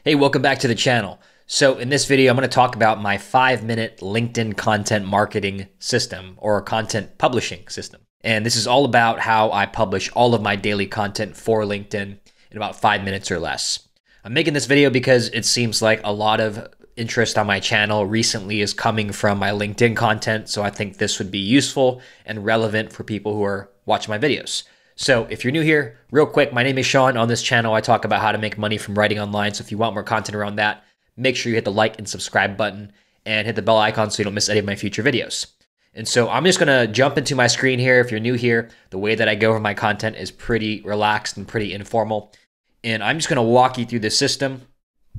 Hey, welcome back to the channel. So in this video, I'm going to talk about my 5-minute LinkedIn content marketing system or content publishing system. And this is all about how I publish all of my daily content for LinkedIn in about 5 minutes or less. I'm making this video because it seems like a lot of interest on my channel recently is coming from my LinkedIn content. So I think this would be useful and relevant for people who are watching my videos. So if you're new here, real quick, my name is Sean. On this channel, I talk about how to make money from writing online. So if you want more content around that, make sure you hit the like and subscribe button and hit the bell icon so you don't miss any of my future videos. And so I'm just gonna jump into my screen here. If you're new here, the way that I go over my content is pretty relaxed and pretty informal. And I'm just gonna walk you through the system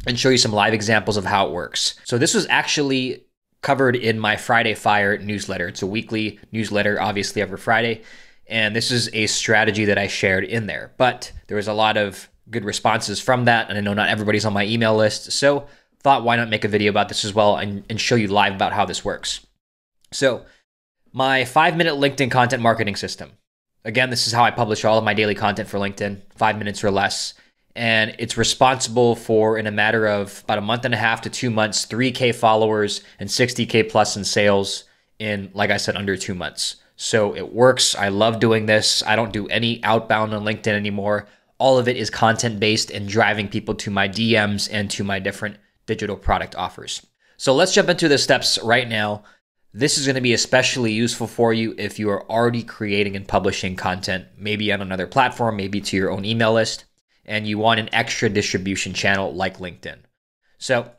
and show you some live examples of how it works. So this was actually covered in my Friday Fire newsletter. It's a weekly newsletter, obviously every Friday. And this is a strategy that I shared in there, but there was a lot of good responses from that. And I know not everybody's on my email list. So thought, why not make a video about this as well and show you live about how this works. So my 5-minute LinkedIn content marketing system. Again, this is how I publish all of my daily content for LinkedIn, 5 minutes or less. And it's responsible for, in a matter of about a month and a half to 2 months, 3K followers and 60K plus in sales in, like I said, under 2 months. So it works. I love doing this. I don't do any outbound on LinkedIn anymore. All of it is content-based and driving people to my DMs and to my different digital product offers. So let's jump into the steps right now. This is going to be especially useful for you if you are already creating and publishing content, maybe on another platform, maybe to your own email list, and you want an extra distribution channel like LinkedIn. So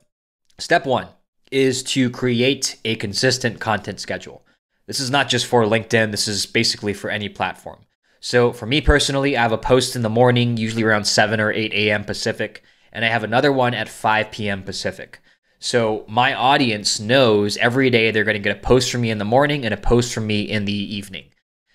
step one is to create a consistent content schedule. This is not just for LinkedIn. This is basically for any platform. So for me personally, I have a post in the morning, usually around 7 or 8 a.m. Pacific, and I have another one at 5 p.m. Pacific. So my audience knows every day they're going to get a post from me in the morning and a post from me in the evening.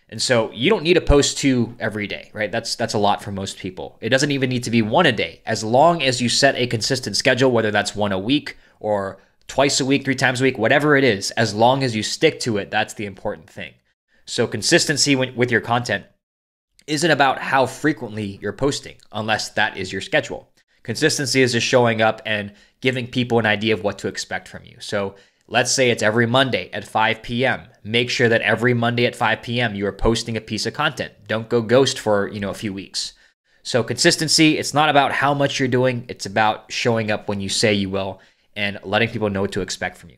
And so you don't need a post 2 every day, right? That's a lot for most people. It doesn't even need to be 1 a day. As long as you set a consistent schedule, whether that's 1 a week or twice a week, 3 times a week, whatever it is, as long as you stick to it, that's the important thing. So consistency with your content isn't about how frequently you're posting, unless that is your schedule. Consistency is just showing up and giving people an idea of what to expect from you. So let's say it's every Monday at 5 p.m. Make sure that every Monday at 5 p.m. you are posting a piece of content. Don't go ghost for, a few weeks. So consistency, it's not about how much you're doing. It's about showing up when you say you will and letting people know what to expect from you.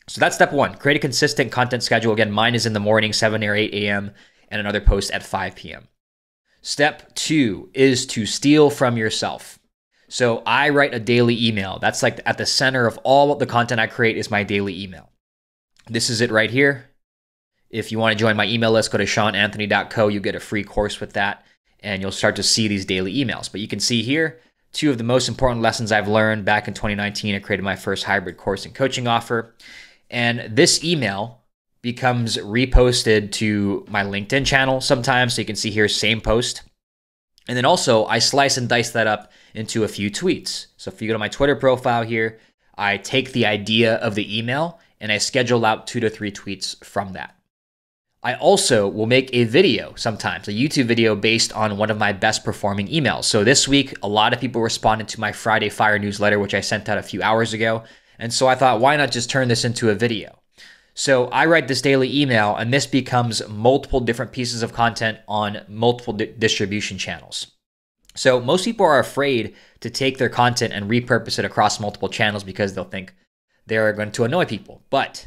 So that's step one. Create a consistent content schedule. Again, mine is in the morning, 7 or 8 a.m., and another post at 5 p.m. Step two is to steal from yourself. So I write a daily email. That's like at the center of all of the content I create is my daily email. This is it right here. If you want to join my email list, go to seananthony.co. You get a free course with that, and you'll start to see these daily emails. But you can see here, 2 of the most important lessons I've learned. Back in 2019, I created my first hybrid course and coaching offer. And this email becomes reposted to my LinkedIn channel sometimes. So you can see here, same post. And then also I slice and dice that up into a few tweets. So if you go to my Twitter profile here, I take the idea of the email and I schedule out 2 to 3 tweets from that. I also will make a video sometimes, a YouTube video based on one of my best performing emails. So this week, a lot of people responded to my Friday Fire newsletter, which I sent out a few hours ago. And so I thought, why not just turn this into a video? So I write this daily email and this becomes multiple different pieces of content on multiple distribution channels. So most people are afraid to take their content and repurpose it across multiple channels because they'll think they're going to annoy people. But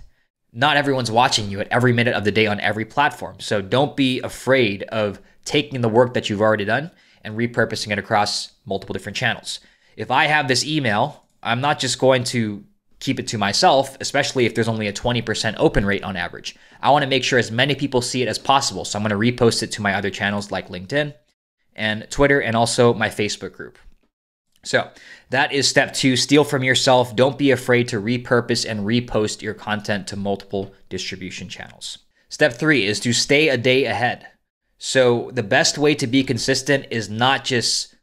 not everyone's watching you at every minute of the day on every platform. So don't be afraid of taking the work that you've already done and repurposing it across multiple different channels. If I have this email, I'm not just going to keep it to myself, especially if there's only a 20% open rate on average. I want to make sure as many people see it as possible. So I'm going to repost it to my other channels like LinkedIn and Twitter and also my Facebook group. So that is step 2, steal from yourself. Don't be afraid to repurpose and repost your content to multiple distribution channels. Step 3 is to stay a day ahead. So the best way to be consistent is not just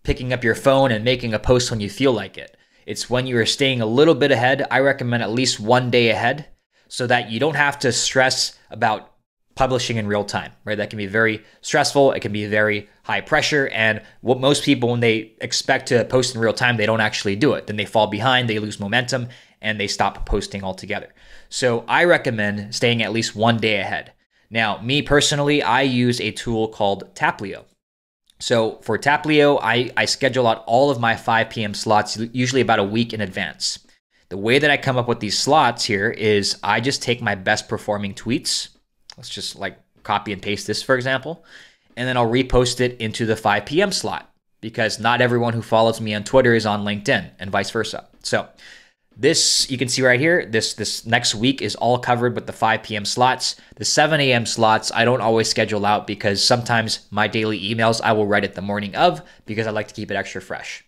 picking up your phone and making a post when you feel like it. It's when you are staying a little bit ahead. I recommend at least 1 day ahead so that you don't have to stress about publishing in real time, right? That can be very stressful. It can be very high pressure. And what most people, when they expect to post in real time, they don't actually do it. Then they fall behind, they lose momentum, and they stop posting altogether. So I recommend staying at least one day ahead. Now, me personally, I use a tool called Taplio. So for Taplio, I schedule out all of my 5 p.m. slots, usually about a week in advance. The way that I come up with these slots here is I just take my best performing tweets. Let's just like copy and paste this, for example, and then I'll repost it into the 5 p.m. slot because not everyone who follows me on Twitter is on LinkedIn and vice versa. So this, you can see right here, this next week is all covered with the 5 p.m. slots. The 7 a.m. slots, I don't always schedule out because sometimes my daily emails I will write it the morning of because I like to keep it extra fresh.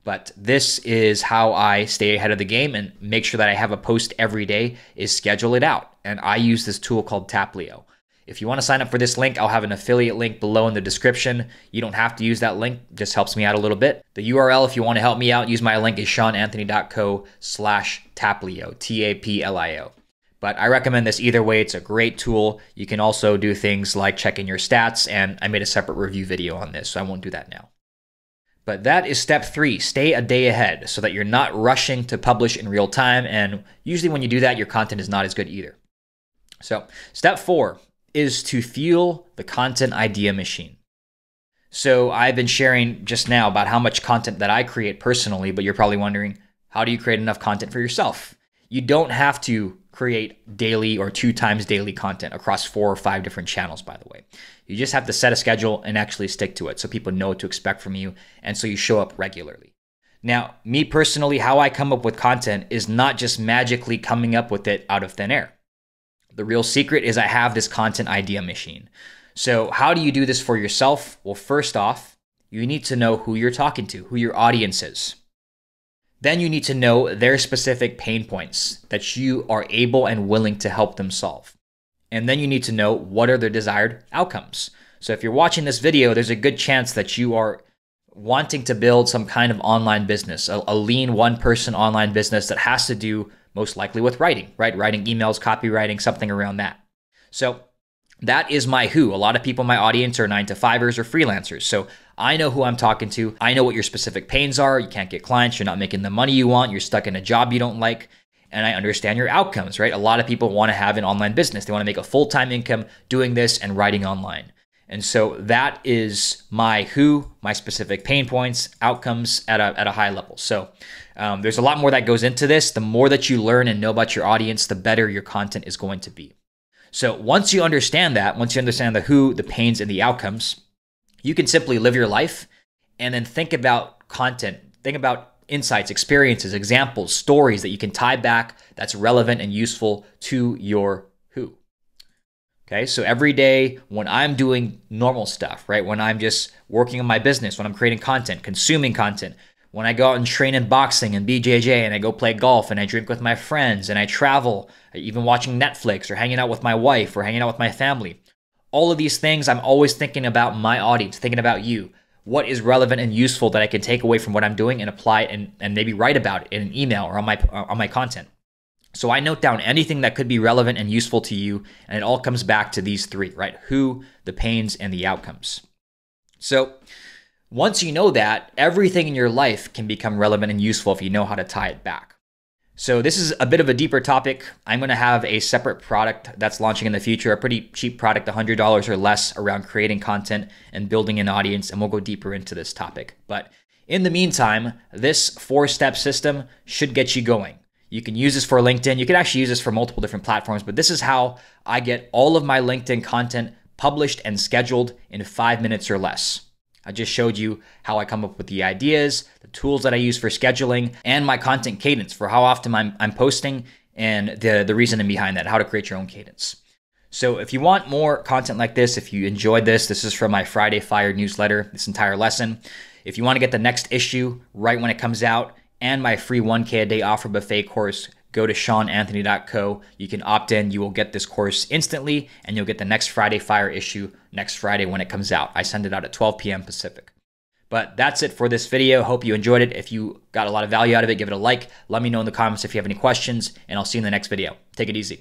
But this is how I stay ahead of the game and make sure that I have a post every day is schedule it out. And I use this tool called Taplio. If you want to sign up for this link, I'll have an affiliate link below in the description. You don't have to use that link. It just helps me out a little bit. The URL, if you want to help me out, use my link is seananthony.co/Taplio, Taplio. But I recommend this either way. It's a great tool. You can also do things like checking your stats, and I made a separate review video on this, so I won't do that now. But that is step 3, stay a day ahead so that you're not rushing to publish in real time. And usually when you do that, your content is not as good either. So step 4 is to fuel the content idea machine. So I've been sharing just now about how much content that I create personally, but you're probably wondering, how do you create enough content for yourself? You don't have to create daily or 2 times daily content across 4 or 5 different channels, by the way. You just have to set a schedule and actually stick to it so people know what to expect from you and so you show up regularly. Now, me personally, how I come up with content is not just magically coming up with it out of thin air. The real secret is I have this content idea machine. So how do you do this for yourself? Well, first off, you need to know who you're talking to, who your audience is. Then you need to know their specific pain points that you are able and willing to help them solve. And then you need to know what are their desired outcomes. So if you're watching this video, there's a good chance that you are wanting to build some kind of online business, a lean one-person online business that has to do most likely with writing, right? Writing emails, copywriting, something around that. So that is my who. A lot of people in my audience are 9-to-5ers or freelancers. So I know who I'm talking to. I know what your specific pains are. You can't get clients. You're not making the money you want. You're stuck in a job you don't like. And I understand your outcomes, right? A lot of people want to have an online business. They want to make a full-time income doing this and writing online. And so that is my who, my specific pain points, outcomes at a high level. So there's a lot more that goes into this. The more that you learn and know about your audience, the better your content is going to be. So once you understand that, once you understand the who, the pains, and the outcomes, you can simply live your life and then think about content, think about insights, experiences, examples, stories that you can tie back that's relevant and useful to your who. Okay, so every day when I'm doing normal stuff, right? When I'm just working on my business, when I'm creating content, consuming content, when I go out and train in boxing and BJJ and I go play golf and I drink with my friends and I travel, even watching Netflix or hanging out with my wife or hanging out with my family, all of these things, I'm always thinking about my audience, thinking about you. What is relevant and useful that I can take away from what I'm doing and apply it and maybe write about it in an email or on my content. So I note down anything that could be relevant and useful to you, and it all comes back to these 3, right? Who, the pains, and the outcomes. So once you know that, everything in your life can become relevant and useful if you know how to tie it back. So this is a bit of a deeper topic. I'm going to have a separate product that's launching in the future, a pretty cheap product, $100 or less, around creating content and building an audience, and we'll go deeper into this topic. But in the meantime, this 4-step system should get you going. You can use this for LinkedIn. You can actually use this for multiple different platforms, but this is how I get all of my LinkedIn content published and scheduled in 5 minutes or less. I just showed you how I come up with the ideas, the tools that I use for scheduling, and my content cadence for how often I'm posting and the reasoning behind that, how to create your own cadence. So if you want more content like this, if you enjoyed this is from my Friday Fire newsletter, this entire lesson. If you want to get the next issue right when it comes out and my free 1K a day offer buffet course, go to seananthony.co. You can opt in. You will get this course instantly, and you'll get the next Friday Fire issue next Friday when it comes out. I send it out at 12 p.m. Pacific. But that's it for this video. Hope you enjoyed it. If you got a lot of value out of it, give it a like. Let me know in the comments if you have any questions, and I'll see you in the next video. Take it easy.